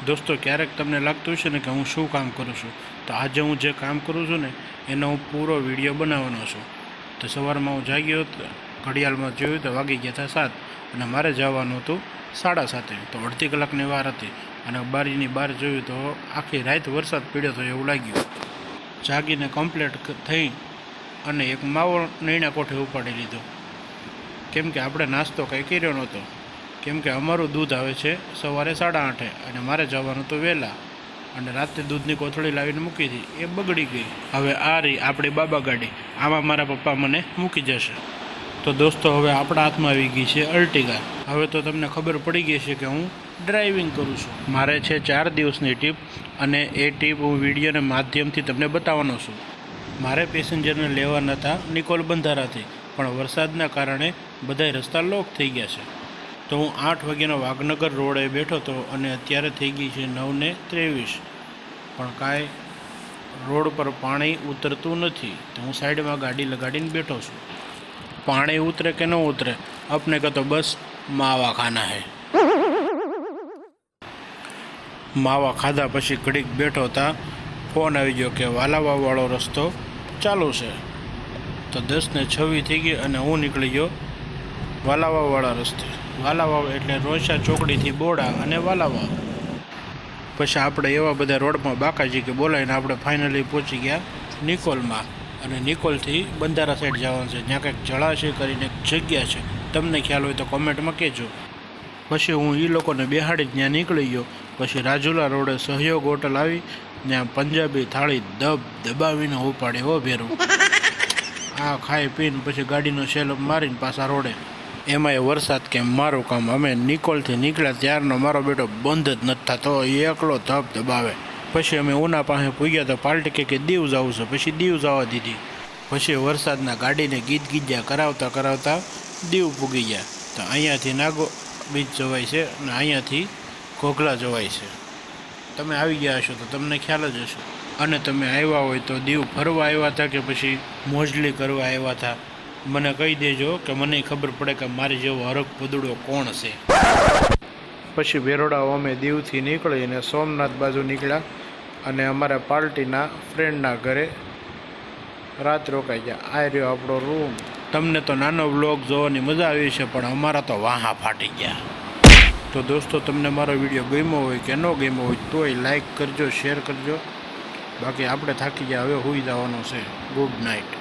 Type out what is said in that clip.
દોસ્તો ક્યારેક તમને લાગતું હશે ને કે હું શું કામ કરું છું, તો આજે હું જે કામ કરું છું ને એનો હું પૂરો વિડીયો બનાવવાનો છું. તો સવારમાં હું જાગ્યો હતો, ઘડિયાળમાં જોયું તો વાગી ગયા હતા 7 અને મારે જવાનું હતું 7:30. તો અડધી કલાકની વાર હતી અને બારીની બહાર જોયું તો આખી રાત વરસાદ પડ્યો હતો એવું લાગ્યું. જાગીને કમ્પ્લીટ થઈ અને એક માવો નૈણા કોઠે ઉપાડી લીધો, કેમ કે આપણે નાસ્તો કંઈ કર્યો નહોતો. કેમ કે અમારું દૂધ આવે છે સવારે 8:30 અને મારે જવાનું હતું વહેલા, અને રાતે દૂધની કોથળી લાવીને મૂકી હતી, એ બગડી ગઈ. હવે આ રહી આપણી બાબા ગાડી, આમાં મારા પપ્પા મને મૂકી જશે. તો દોસ્તો હવે આપણા હાથમાં આવી ગઈ છે અર્ટિગા. હવે તો તમને ખબર પડી ગઈ છે કે હું ડ્રાઇવિંગ કરું છું. મારે છે 4 દિવસની ટ્રીપ અને એ ટ્રીપ હું વિડીયોના માધ્યમથી તમને બતાવવાનો છું. મારે પેસેન્જરને લેવાના હતા નિકોલ બંધારાથી, પણ વરસાદના કારણે બધાય રસ્તા લોક થઈ ગયા છે. તો હું 8 વાગ્યાનો વાઘનગર રોડે બેઠો હતો અને અત્યારે થઈ ગઈ છે 9:23, પણ કાંઈ રોડ પર પાણી ઉતરતું નથી. તો હું સાઈડમાં ગાડી લગાડીને બેઠો છું. પાણી ઉતરે કે ન ઉતરે, अपने का तो बस मावा खाना है. માવા ખાધા પછી ઘડીક બેઠો હતા, ફોન આવી ગયો કે વાલાવાવાળો રસ્તો ચાલુ છે. તો 10:26 થઈ ગઈ અને હું નીકળી ગયો વાલાવાવાળા રસ્તે. વાલાવાવ એટલે રોશા ચોકડીથી બોડા અને વાલાવાવ. પછી આપણે એવા બધા રોડમાં બાકાજી કે બોલાવીને આપણે ફાઇનલી પહોંચી ગયા નિકોલમાં, અને નિકોલથી બંધારા સાઈડ જવાનું છે, જ્યાં કંઈક જળાશય કરીને જગ્યા છે. તમને ખ્યાલ હોય તો કોમેન્ટમાં કહેજો. પછી હું એ લોકોને બેહાડી ત્યાં નીકળી ગયો. પછી રાજુલા રોડે સહયોગ હોટલ આવી, ત્યાં પંજાબી થાળી દબાવીને ઉપાડી હો ભેરું. આ ખાઈ પીને પછી ગાડીનો સેલઅપ મારીને પાછા રોડે. એમાંય વરસાદ કે મારું કામ. અમે નિકોલથી નીકળ્યા ત્યારનો મારો બેટો બંધ જ નથી થતો, એકલો દબાવે. પછી અમે ઉના પાસે પૂગ્યા તો પાર્ટી કે દીવ જવું છે, પછી દીવ જવા દીધી. પછી વરસાદના ગાડીને ગીત કરાવતા દીવ પૂગી ગયા. તો અહીંયાથી નાગો બીચ જવાય છે અને અહીંયાથી ઘોઘલા જવાય છે. તમે આવી ગયા હશો તો તમને ખ્યાલ જ હશે. અને તમે આવ્યા હોય તો દીવ ફરવા આવ્યા હતા કે પછી મોજલી કરવા આવ્યા હતા, મને કહી દેજો કે મને ખબર પડે કે મારી જેવો હરખ પદુડો કોણ છે. પછી બેરોડા અમે દીવથી નીકળીને સોમનાથ બાજુ નીકળ્યા અને અમારા પાર્ટીના ફ્રેન્ડના ઘરે રાત રોકાઈ ગયા. આ રહ્યો આપણો રૂમ. તમને તો નાનો વ્લોગ જોવાની મજા આવી છે, પણ અમારા તો વાહા ફાટી ગયા. તો દોસ્તો તમને મારો વિડીયો ગમ્યો હોય કે ન ગમ્યો હોય તોય લાઈક કરજો, શેર કરજો. બાકી આપણે થાકી ગયા, હવે સૂઈ જવાનું છે. Good night.